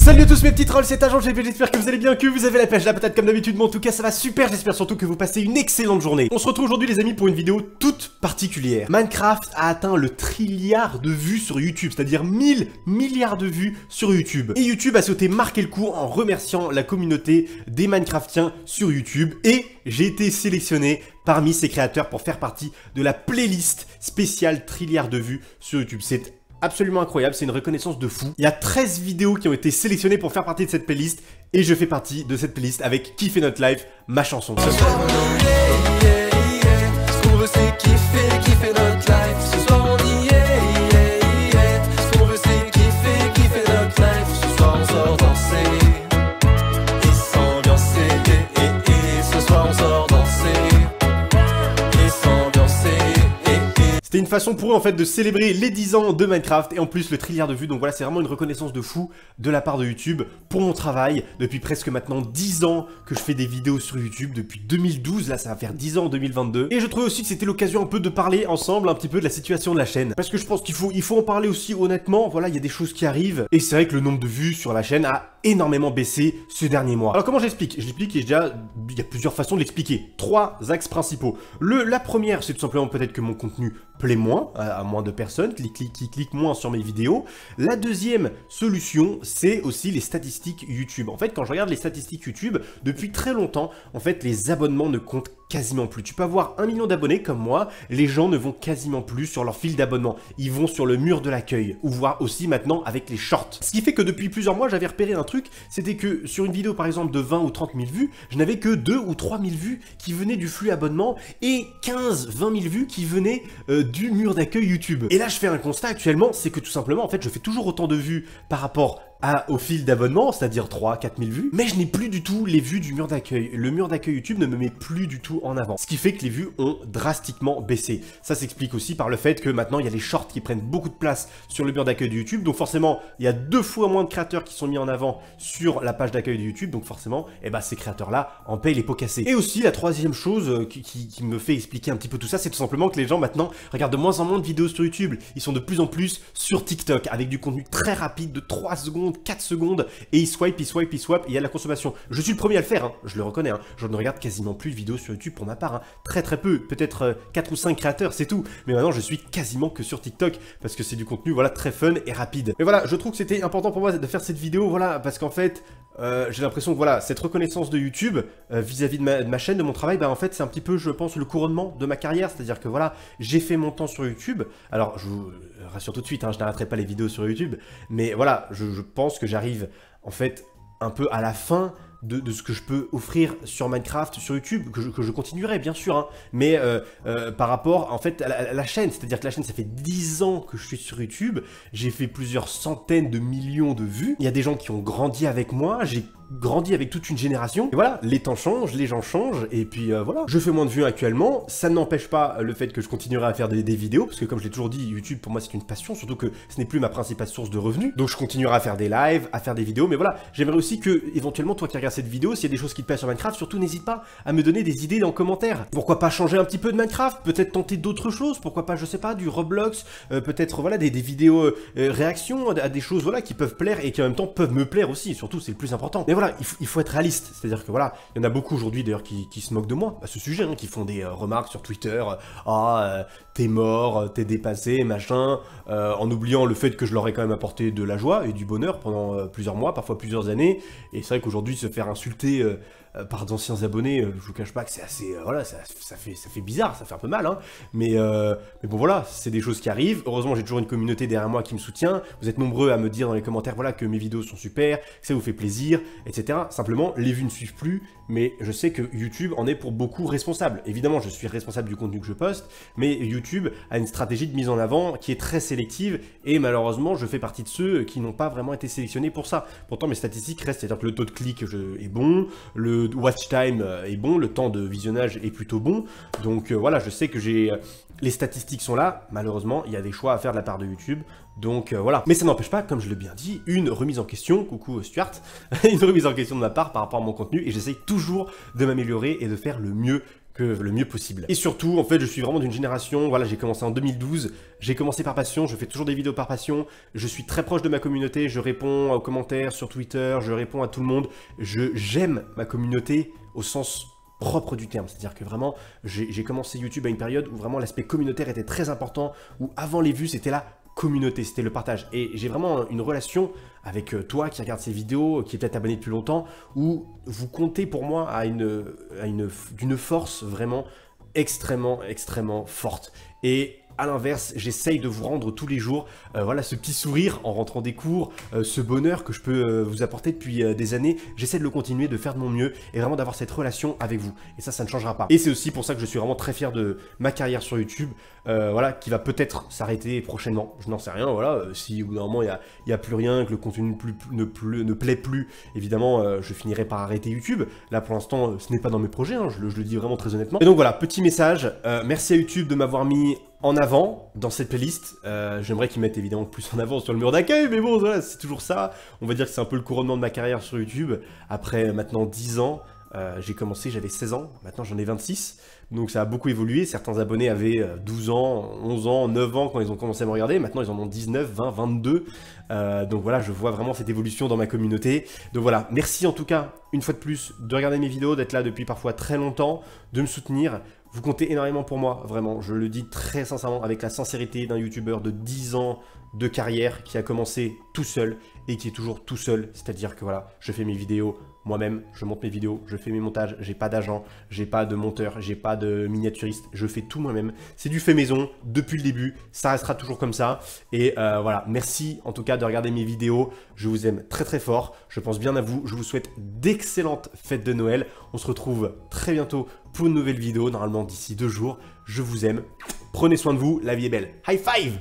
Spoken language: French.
Salut à tous mes petits trolls, c'est Agent GP, j'espère que vous allez bien, que vous avez la pêche, la patate comme d'habitude, mais en tout cas ça va super, j'espère surtout que vous passez une excellente journée. On se retrouve aujourd'hui les amis pour une vidéo toute particulière. Minecraft a atteint le trilliard de vues sur YouTube, c'est-à-dire 1000 milliards de vues sur YouTube. Et YouTube a sauté marquer le coup en remerciant la communauté des Minecraftiens sur YouTube, et j'ai été sélectionné parmi ces créateurs pour faire partie de la playlist spéciale trilliard de vues sur YouTube. C'est absolument incroyable, c'est une reconnaissance de fou. Il y a 13 vidéos qui ont été sélectionnées pour faire partie de cette playlist et je fais partie de cette playlist avec Kiffer Notre Life, ma chanson. Ce soir on y est, ce qu'on veut c'est kiffer notre life. Ce soir on y est, ce qu'on veut c'est kiffer notre life. Ce soir on sort danser et s'ambiancer, ce soir on sort danser et s'ambiancer. C'était une façon pour eux en fait de célébrer les 10 ans de Minecraft et en plus le trilliard de vues, donc voilà, c'est vraiment une reconnaissance de fou de la part de YouTube pour mon travail. Depuis presque maintenant 10 ans que je fais des vidéos sur YouTube, depuis 2012, là ça va faire 10 ans en 2022. Et je trouvais aussi que c'était l'occasion un peu de parler ensemble un petit peu de la situation de la chaîne. Parce que je pense qu'il faut en parler aussi honnêtement, voilà, il y a des choses qui arrivent. Et c'est vrai que le nombre de vues sur la chaîne a énormément baissé ce dernier mois. Alors comment j'explique? Je l'explique et déjà, il y a plusieurs façons de l'expliquer. 3 axes principaux. La première, c'est tout simplement peut-être que mon contenu plaît moins, à moins de personnes, qui cliquent moins sur mes vidéos. La deuxième solution, c'est aussi les statistiques YouTube. En fait, quand je regarde les statistiques YouTube, depuis très longtemps, en fait, les abonnements ne comptent quasiment plus. Tu peux avoir 1 million d'abonnés comme moi, les gens ne vont quasiment plus sur leur fil d'abonnement. Ils vont sur le mur de l'accueil, ou voire aussi maintenant avec les shorts. Ce qui fait que depuis plusieurs mois, j'avais repéré un truc, c'était que sur une vidéo par exemple de 20 ou 30 000 vues, je n'avais que 2 ou 3 000 vues qui venaient du flux abonnement et 15-20 000 vues qui venaient du mur d'accueil YouTube. Et là, je fais un constat actuellement, c'est que tout simplement, en fait, je fais toujours autant de vues par rapport au fil d'abonnement, c'est-à-dire 3-4 000 vues, mais je n'ai plus du tout les vues du mur d'accueil. Le mur d'accueil YouTube ne me met plus du tout en avant. Ce qui fait que les vues ont drastiquement baissé. Ça s'explique aussi par le fait que maintenant, il y a les shorts qui prennent beaucoup de place sur le mur d'accueil de YouTube. Donc forcément, il y a 2 fois moins de créateurs qui sont mis en avant sur la page d'accueil de YouTube. Donc forcément, eh ben, ces créateurs-là en payent les pots cassés. Et aussi, la troisième chose qui me fait expliquer un petit peu tout ça, c'est tout simplement que les gens maintenant regardent de moins en moins de vidéos sur YouTube. Ils sont de plus en plus sur TikTok avec du contenu très rapide de 3 secondes, 4 secondes, et ils swipent, et il y a la consommation. Je suis le premier à le faire, hein, je le reconnais, hein. Je ne regarde quasiment plus de vidéos sur YouTube pour ma part, hein. Très peu, peut-être 4 ou 5 créateurs, c'est tout. Mais maintenant, je suis quasiment que sur TikTok, parce que c'est du contenu, voilà, très fun et rapide. Mais voilà, je trouve que c'était important pour moi de faire cette vidéo, voilà, parce qu'en fait, j'ai l'impression que voilà, cette reconnaissance de YouTube vis-à-vis de ma chaîne, de mon travail, bah en fait, c'est un petit peu, je pense, le couronnement de ma carrière. C'est-à-dire que voilà, j'ai fait mon temps sur YouTube. Alors, je vous rassure tout de suite, hein, je n'arrêterai pas les vidéos sur YouTube, mais voilà, je pense que j'arrive en fait un peu à la fin de ce que je peux offrir sur Minecraft, sur YouTube, que je continuerai bien sûr, hein, mais par rapport en fait à la chaîne, c'est-à-dire que la chaîne ça fait 10 ans que je suis sur YouTube, j'ai fait plusieurs centaines de millions de vues, il y a des gens qui ont grandi avec moi, j'ai grandi avec toute une génération, et voilà, les temps changent, les gens changent, et puis voilà, je fais moins de vues actuellement, ça n'empêche pas le fait que je continuerai à faire des vidéos, parce que comme je l'ai toujours dit, YouTube pour moi c'est une passion, surtout que ce n'est plus ma principale source de revenus, donc je continuerai à faire des lives, à faire des vidéos, mais voilà, j'aimerais aussi que, éventuellement, toi qui regardes cette vidéo, s'il y a des choses qui te plaisent sur Minecraft, surtout n'hésite pas à me donner des idées dans les commentaires. Pourquoi pas changer un petit peu de Minecraft, peut-être tenter d'autres choses, pourquoi pas, je sais pas, du Roblox, peut-être voilà, des vidéos réactions à des choses voilà, qui peuvent plaire et qui en même temps peuvent me plaire aussi, surtout c'est le plus important. Mais voilà, il faut être réaliste, c'est-à-dire que voilà, il y en a beaucoup aujourd'hui d'ailleurs qui se moquent de moi à ce sujet, hein, qui font des remarques sur Twitter, t'es mort, t'es dépassé, machin, en oubliant le fait que je leur ai quand même apporté de la joie et du bonheur pendant plusieurs mois, parfois plusieurs années, et c'est vrai qu'aujourd'hui se faire insulter par d'anciens abonnés, je vous cache pas que c'est assez, voilà, ça fait bizarre, ça fait un peu mal, hein, mais bon voilà, c'est des choses qui arrivent. Heureusement j'ai toujours une communauté derrière moi qui me soutient, vous êtes nombreux à me dire dans les commentaires, voilà, que mes vidéos sont super, que ça vous fait plaisir, etc. Simplement, les vues ne suivent plus, mais je sais que YouTube en est pour beaucoup responsable. Évidemment, je suis responsable du contenu que je poste, mais YouTube a une stratégie de mise en avant qui est très sélective, et malheureusement, je fais partie de ceux qui n'ont pas vraiment été sélectionnés pour ça. Pourtant, mes statistiques restent, c'est-à-dire que le taux de clic est bon, le watch time est bon, le temps de visionnage est plutôt bon, donc voilà, je sais que les statistiques sont là, malheureusement, il y a des choix à faire de la part de YouTube, donc voilà. Mais ça n'empêche pas, comme je l'ai bien dit, une remise en question, coucou Stuart, une remise en question de ma part par rapport à mon contenu, et j'essaye toujours de m'améliorer et de faire le mieux que le mieux possible. Et surtout, en fait, je suis vraiment d'une génération, voilà, j'ai commencé en 2012, j'ai commencé par passion, je fais toujours des vidéos par passion, je suis très proche de ma communauté, je réponds aux commentaires sur Twitter, je réponds à tout le monde, j'aime ma communauté au sens propre du terme, c'est-à-dire que vraiment, j'ai commencé YouTube à une période où vraiment l'aspect communautaire était très important, où avant les vues, c'était la communauté, c'était le partage. Et j'ai vraiment une relation avec toi qui regarde ces vidéos, qui est peut-être abonné depuis longtemps, où vous comptez pour moi d'une force vraiment extrêmement forte. Et à l'inverse, j'essaye de vous rendre tous les jours, voilà, ce petit sourire en rentrant des cours, ce bonheur que je peux vous apporter depuis des années. J'essaie de le continuer, de faire de mon mieux et vraiment d'avoir cette relation avec vous. Et ça ne changera pas. Et c'est aussi pour ça que je suis vraiment très fier de ma carrière sur YouTube, voilà, qui va peut-être s'arrêter prochainement. Je n'en sais rien, voilà. Si au bout d'un moment il y a plus rien, que le contenu ne plaît plus, évidemment, je finirai par arrêter YouTube. Là, pour l'instant, ce n'est pas dans mes projets, hein, je le dis vraiment très honnêtement. Et donc voilà, petit message. Merci à YouTube de m'avoir mis en avant dans cette playlist. J'aimerais qu'ils mettent évidemment plus en avant sur le mur d'accueil, mais bon, voilà, c'est toujours ça. On va dire que c'est un peu le couronnement de ma carrière sur YouTube. Après maintenant 10 ans, j'ai commencé, j'avais 16 ans, maintenant j'en ai 26. Donc ça a beaucoup évolué. Certains abonnés avaient 12 ans, 11 ans, 9 ans quand ils ont commencé à me regarder. Maintenant ils en ont 19, 20, 22. Donc voilà, je vois vraiment cette évolution dans ma communauté. Donc voilà, merci en tout cas, une fois de plus, de regarder mes vidéos, d'être là depuis parfois très longtemps, de me soutenir. Vous comptez énormément pour moi, vraiment. Je le dis très sincèrement, avec la sincérité d'un youtubeur de 10 ans de carrière qui a commencé tout seul et qui est toujours tout seul. C'est-à-dire que voilà, je fais mes vidéos moi-même, je monte mes vidéos, je fais mes montages, j'ai pas d'agent, j'ai pas de monteur, j'ai pas de miniaturiste, je fais tout moi-même. C'est du fait maison depuis le début, ça restera toujours comme ça. Et voilà, merci en tout cas de regarder mes vidéos. Je vous aime très fort, je pense bien à vous. Je vous souhaite d'excellentes fêtes de Noël. On se retrouve très bientôt pour une nouvelle vidéo, normalement d'ici 2 jours. Je vous aime, prenez soin de vous, la vie est belle. High five!